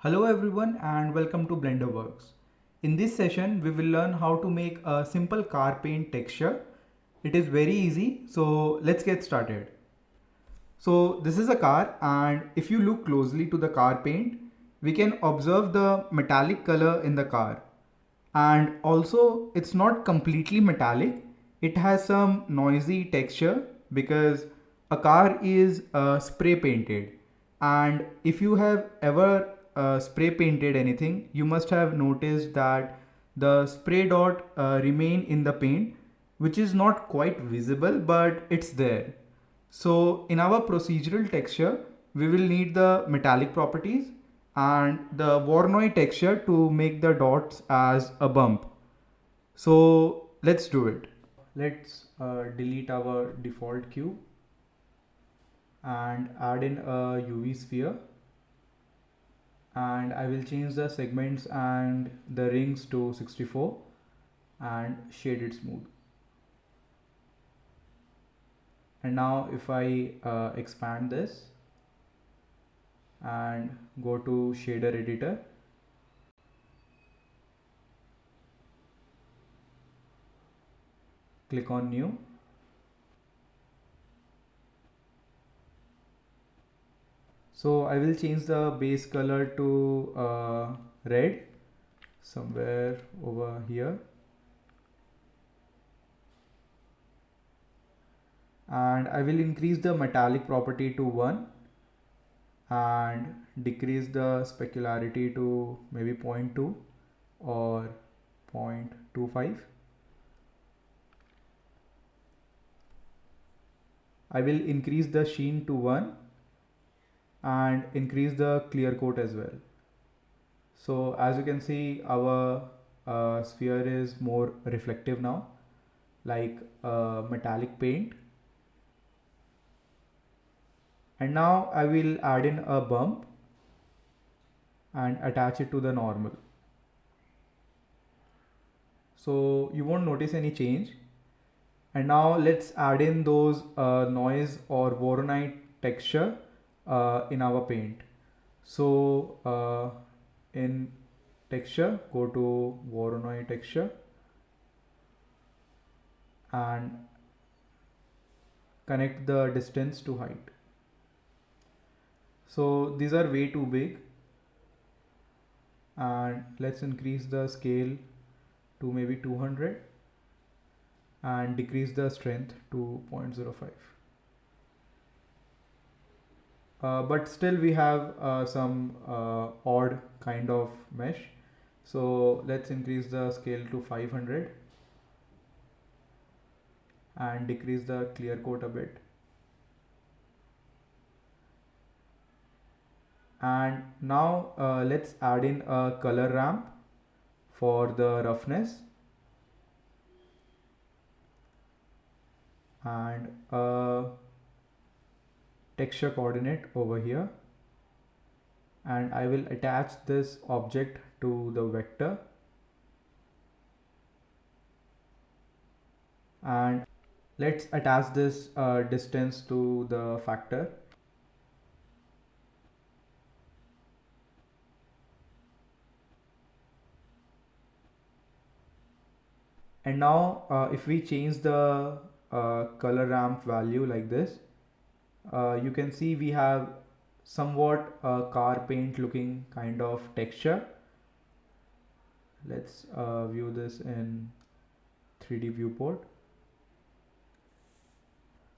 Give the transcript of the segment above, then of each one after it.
Hello everyone and welcome to BlenderWorks. In this session we will learn how to make a simple car paint texture. It is very easy, so let's get started. So this is a car, and if you look closely to the car paint, we can observe the metallic color in the car. And also it's not completely metallic. It has some noisy texture because a car is spray painted. And if you have ever spray painted anything, you must have noticed that the spray dot remain in the paint, which is not quite visible, but it's there. So in our procedural texture, we will need the metallic properties and the Voronoi texture to make the dots as a bump. So let's do it. Let's delete our default cube and add in a UV sphere, and I will change the segments and the rings to 64 and shade it smooth. And now if I expand this and go to shader editor, click on new, so I will change the base color to red somewhere over here, and I will increase the metallic property to 1 and decrease the specularity to maybe 0.2 or 0.25. I will increase the sheen to 1 and increase the clear coat as well. So as you can see, our sphere is more reflective now, like metallic paint. And now I will add in a bump and attach it to the normal. So you won't notice any change. And now let's add in those noise or Voronoi texture in our paint. So in texture, go to Voronoi texture and connect the distance to height. So these are way too big, and let's increase the scale to maybe 200 and decrease the strength to 0.05. But still we have some odd kind of mesh. So let's increase the scale to 500 and decrease the clear coat a bit. And now let's add in a color ramp for the roughness and a texture coordinate over here, and I will attach this object to the vector, and let's attach this distance to the factor. And now if we change the color ramp value like this, you can see we have somewhat car paint looking kind of texture. Let's view this in 3D viewport.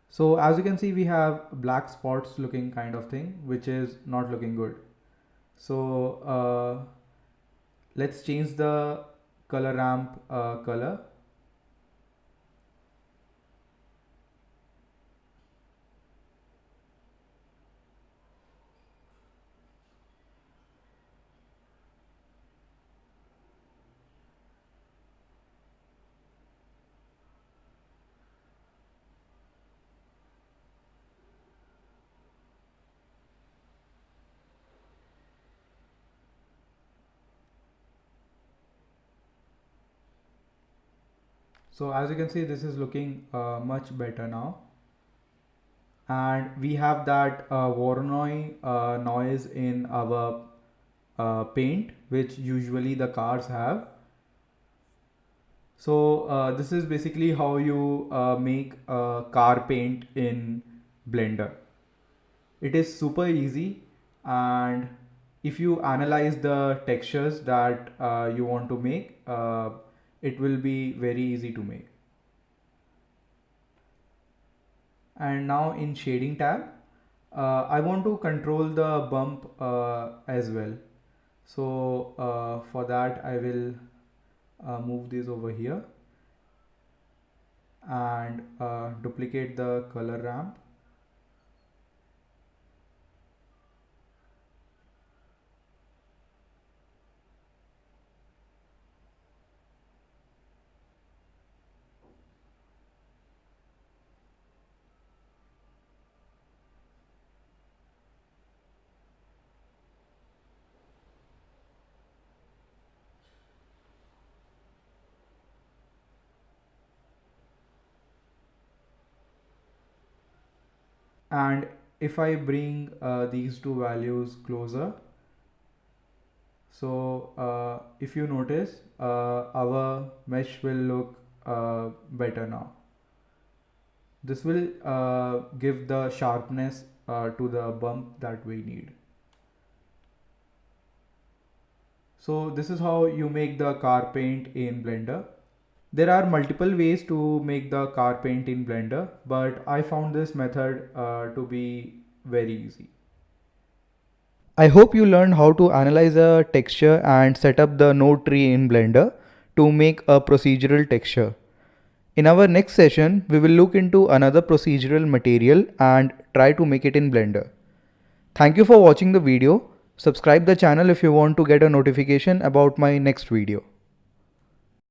So as you can see, we have black spots looking kind of thing, which is not looking good. So let's change the color ramp color. So as you can see, this is looking much better now. And we have that Voronoi noise in our paint which usually the cars have. So this is basically how you make a car paint in Blender. It is super easy, and if you analyze the textures that you want to make, it will be very easy to make. And now in shading tab, I want to control the bump as well. So for that I will move this over here and duplicate the color ramp. And if I bring these two values closer, so if you notice, our mesh will look better now. This will give the sharpness to the bump that we need. So this is how you make the car paint in Blender. There are multiple ways to make the car paint in Blender, but I found this method to be very easy. I hope you learned how to analyze a texture and set up the node tree in Blender to make a procedural texture. In our next session, we will look into another procedural material and try to make it in Blender. Thank you for watching the video. Subscribe the channel if you want to get a notification about my next video.